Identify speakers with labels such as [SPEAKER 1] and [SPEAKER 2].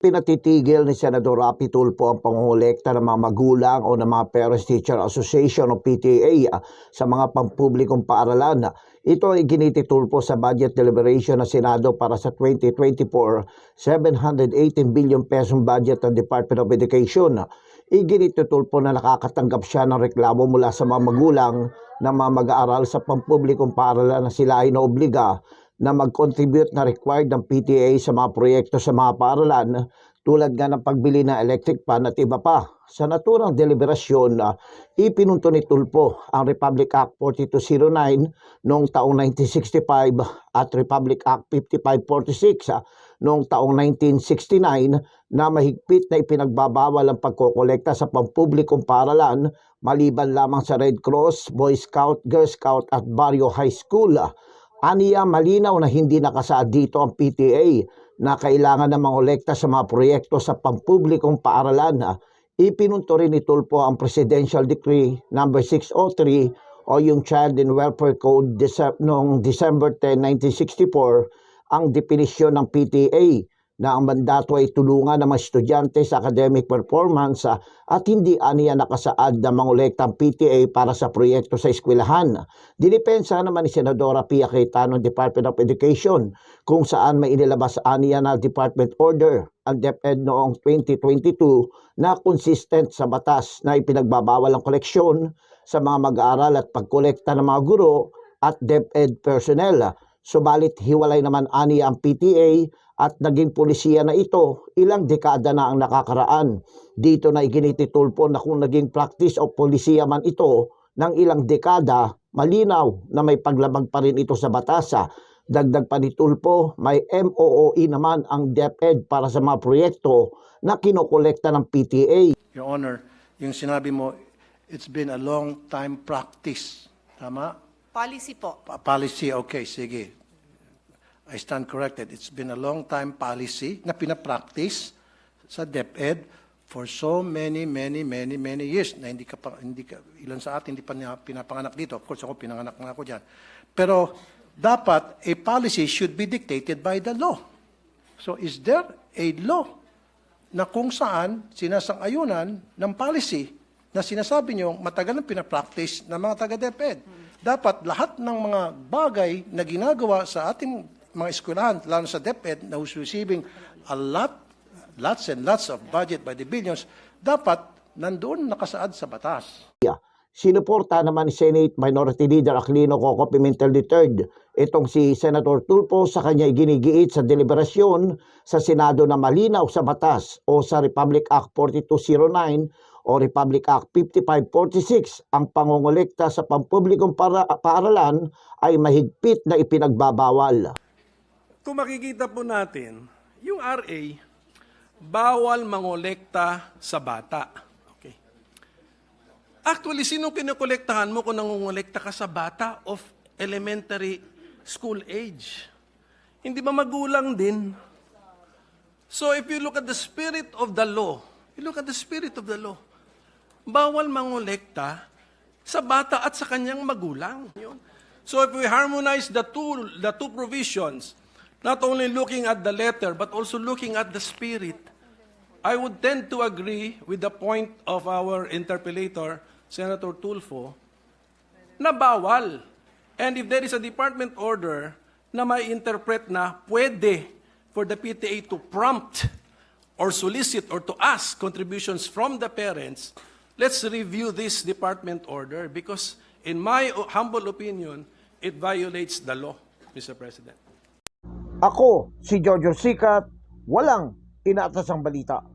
[SPEAKER 1] Pinatitigil ni Senador Rapi Tulfo ang pangongolekta ng mga magulang o ng mga Parents Teacher Association o PTA sa mga pampublikong paaralan. Ito ay giniti Tulfo sa budget deliberation ng Senado para sa 2024, 718 billion pesong budget ng Department of Education. Iginiti Tulfo na nakakatanggap siya ng reklamo mula sa mga magulang na mga mag-aaral sa pampublikong paaralan na sila ay naobliga na mag-contribute na required ng PTA sa mga proyekto sa mga paaralan tulad nga ng pagbili ng electric fan at iba pa. Sa naturang deliberasyon, ipinunto ni Tulfo ang Republic Act 4209 noong taong 1965 at Republic Act 5546 noong taong 1969 na mahigpit na ipinagbabawal ang pagkokolekta sa pampublikong paaralan maliban lamang sa Red Cross, Boy Scout, Girl Scout at Barrio High School. Aniya malinaw na hindi nakasaad dito ang PTA na kailangan na mangolekta sa mga proyekto sa pampublikong paaralan. Ipinunto rin ni Tulfo ang Presidential Decree No. 603 o yung Child and Welfare Code noong December 10, 1964 ang definisyon ng PTA na ang mandato ay tulungan ng mga estudyante sa academic performance at hindi aniya nakasaad na mangolekta ang PTA para sa proyekto sa eskwelahan. Dinipensa naman ni Senadora Pia Cayetano ng Department of Education kung saan may inilabas aniya na Department Order ang DepEd noong 2022 na consistent sa batas na ipinagbabawal ang koleksyon sa mga mag-aaral at pagkolekta ng mga guro at DepEd personnel. Subalit hiwalay naman aniya ang PTA at naging pulisiya na ito ilang dekada na ang nakakaraan. Dito na iginiti Tulfo na kung naging practice o pulisiya man ito ng ilang dekada, malinaw na may paglabag pa rin ito sa batas. Dagdag pa ni Tulfo, may MOOE naman ang DepEd para sa mga proyekto na kinokolekta ng PTA.
[SPEAKER 2] Your Honor, yung sinabi mo, it's been a long time practice. Tama?
[SPEAKER 3] Policy po.
[SPEAKER 2] Policy, okay, sige. I stand corrected. It's been a long time policy na pinapractice sa DepEd for so many years na ilan sa atin hindi pa pinapanganak dito. Of course, ako pinanganak na ako dyan. Pero dapat a policy should be dictated by the law. So is there a law na kung saan sinasang-ayunan ng policy na sinasabi nyo matagal na pinapractice ng mga taga-DepEd? Dapat lahat ng mga bagay na ginagawa sa ating mga eskwelahan, lalo sa DepEd, na who's receiving lots and lots of budget by the billions, dapat nandoon nakasaad sa batas.
[SPEAKER 1] Sinuporta naman ni Senate Minority Leader Aquilino Coco Pimentel III itong si Senator Tulfo sa kanya ginigiit sa deliberasyon sa Senado na malinaw sa batas o sa Republic Act 4209 o Republic Act 5546 ang pangongolekta sa pampublikong paaralan ay mahigpit na ipinagbabawal.
[SPEAKER 4] Kung makikita po natin, yung RA, bawal mangolekta sa bata. Okay. Actually, sino kinokolektahan mo kung nangongolekta ka sa bata of elementary school age? Hindi ba magulang din? So if you look at the spirit of the law, bawal mangolekta sa bata at sa kanyang magulang. So if we harmonize the two provisions, not only looking at the letter but also looking at the spirit, I would tend to agree with the point of our interpellator, Senator Tulfo, na bawal. And if there is a department order na may interpret na pwede for the PTA to prompt or solicit or to ask contributions from the parents, let's review this department order because in my humble opinion, it violates the law, Mr. President.
[SPEAKER 1] Ako, si Jojo Sikat, walang inaatasang balita.